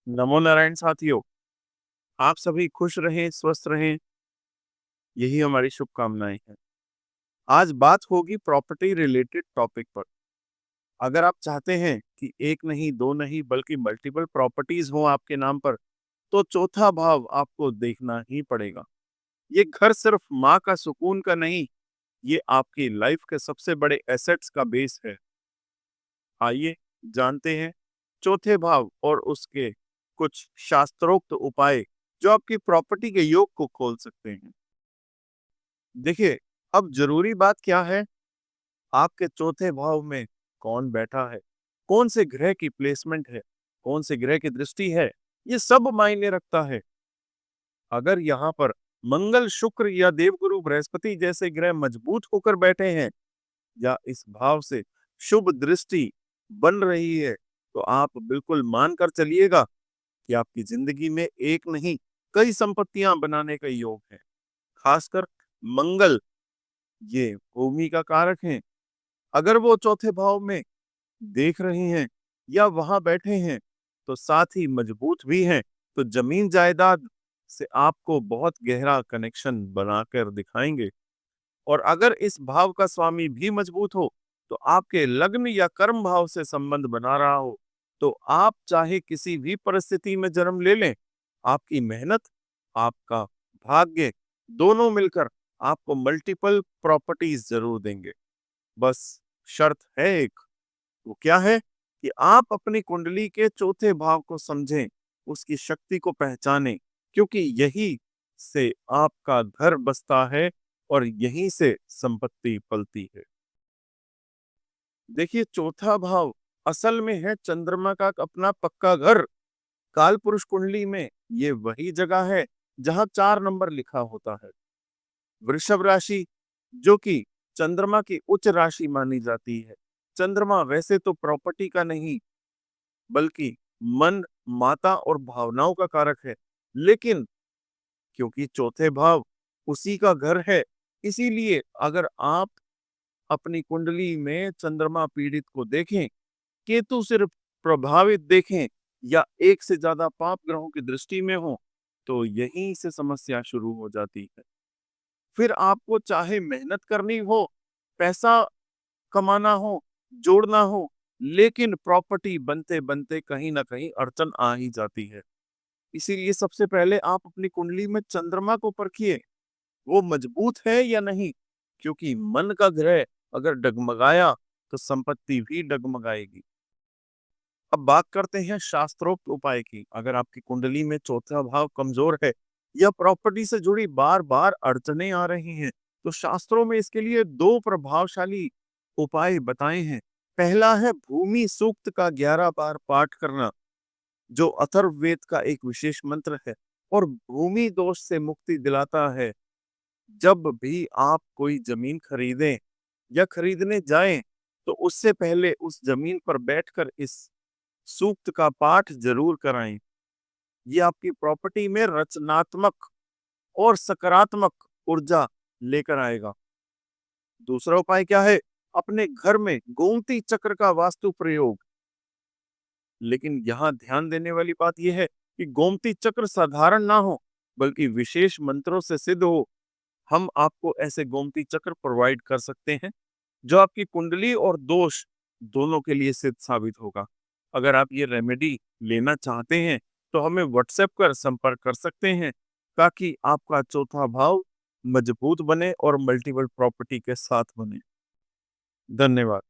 नमो नारायण साथियों। आप सभी खुश रहें, स्वस्थ रहें, यही हमारी शुभकामनाएं हैं। आज बात होगी प्रॉपर्टी रिलेटेड टॉपिक पर। अगर आप चाहते हैं कि एक नहीं, दो नहीं, बल्कि मल्टीपल प्रॉपर्टीज हो आपके नाम पर, तो चौथा भाव आपको देखना ही पड़ेगा। ये घर सिर्फ माँ का सुकून का नहीं, ये आपकी लाइफ के सबसे बड़े एसेट्स का बेस है। आइए जानते हैं चौथे भाव और उसके कुछ शास्त्रोक्त उपाय जो आपकी प्रॉपर्टी के योग को खोल सकते हैं। देखिए, अब जरूरी बात क्या है, आपके चौथे भाव में कौन बैठा है, कौन से ग्रह की प्लेसमेंट है, कौन से ग्रह की दृष्टि है, ये सब मायने रखता है। अगर यहाँ पर मंगल, शुक्र या देवगुरु बृहस्पति जैसे ग्रह मजबूत होकर बैठे हैं या इस भाव से शुभ दृष्टि बन रही है, तो आप बिल्कुल मानकर चलिएगा कि आपकी जिंदगी में एक नहीं, कई संपत्तियां बनाने का योग है। खासकर मंगल, ये भूमि का कारक है। अगर वो चौथे भाव में देख रहे हैं या वहां बैठे हैं, तो साथ ही मजबूत भी हैं, तो जमीन जायदाद से आपको बहुत गहरा कनेक्शन बनाकर दिखाएंगे। और अगर इस भाव का स्वामी भी मजबूत हो, तो आपके लग्न या कर्म भाव से संबंध बना रहा हो, तो आप चाहे किसी भी परिस्थिति में जन्म ले लें, आपकी मेहनत, आपका भाग्य, दोनों मिलकर आपको मल्टीपल प्रॉपर्टीज जरूर देंगे। बस शर्त है एक, वो क्या है कि आप अपनी कुंडली के चौथे भाव को समझें, उसकी शक्ति को पहचानें, क्योंकि यही से आपका घर बसता है और यहीं से संपत्ति पलती है। देखिए, चौथा भाव असल में है चंद्रमा का अपना पक्का घर। काल पुरुष कुंडली में ये वही जगह है जहां 4 नंबर लिखा होता है। वृषभ राशि, जो कि चंद्रमा की उच्च राशि मानी जाती है। चंद्रमा वैसे तो प्रॉपर्टी का नहीं, बल्कि मन, माता और भावनाओं का कारक है, लेकिन क्योंकि चौथे भाव उसी का घर है, इसीलिए अगर आप अपनी कुंडली में चंद्रमा पीड़ित को देखें, केतु सिर्फ प्रभावित देखें या एक से ज्यादा पाप ग्रहों की दृष्टि में हो, तो यहीं से समस्या शुरू हो जाती है। फिर आपको चाहे मेहनत करनी हो, पैसा कमाना हो, जोड़ना हो, लेकिन प्रॉपर्टी बनते बनते कहीं ना कहीं अड़चन आ ही जाती है। इसीलिए सबसे पहले आप अपनी कुंडली में चंद्रमा को परखिए, वो मजबूत है या नहीं, क्योंकि मन का ग्रह अगर डगमगाया, तो संपत्ति भी डगमगाएगी। अब बात करते हैं शास्त्रोक्त उपाय की। अगर आपकी कुंडली में चौथा भाव कमजोर है या प्रॉपर्टी से जुड़ी बार बार अड़चने आ रही हैं, तो शास्त्रों में इसके लिए 2 प्रभावशाली उपाय बताए हैं। पहला है भूमि सूक्त का 11 बार पाठ करना, जो अथर्ववेद का एक विशेष मंत्र है और भूमि दोष से मुक्ति दिलाता है। जब भी आप कोई जमीन खरीदें या खरीदने जाएं, तो उससे पहले उस जमीन पर बैठकर इस सूक्त का पाठ जरूर कराएं। ये आपकी प्रॉपर्टी में रचनात्मक और सकारात्मक ऊर्जा लेकर आएगा। दूसरा उपाय क्या है, अपने घर में गोमती चक्र का वास्तु प्रयोग। लेकिन यहाँ ध्यान देने वाली बात यह है कि गोमती चक्र साधारण ना हो, बल्कि विशेष मंत्रों से सिद्ध हो। हम आपको ऐसे गोमती चक्र प्रोवाइड कर सकते हैं जो आपकी कुंडली और दोष दोनों के लिए सिद्ध साबित होगा। अगर आप ये रेमेडी लेना चाहते हैं, तो हमें व्हाट्सएप कर संपर्क कर सकते हैं, ताकि आपका चौथा भाव मजबूत बने और मल्टीपल प्रॉपर्टी के साथ बने। धन्यवाद।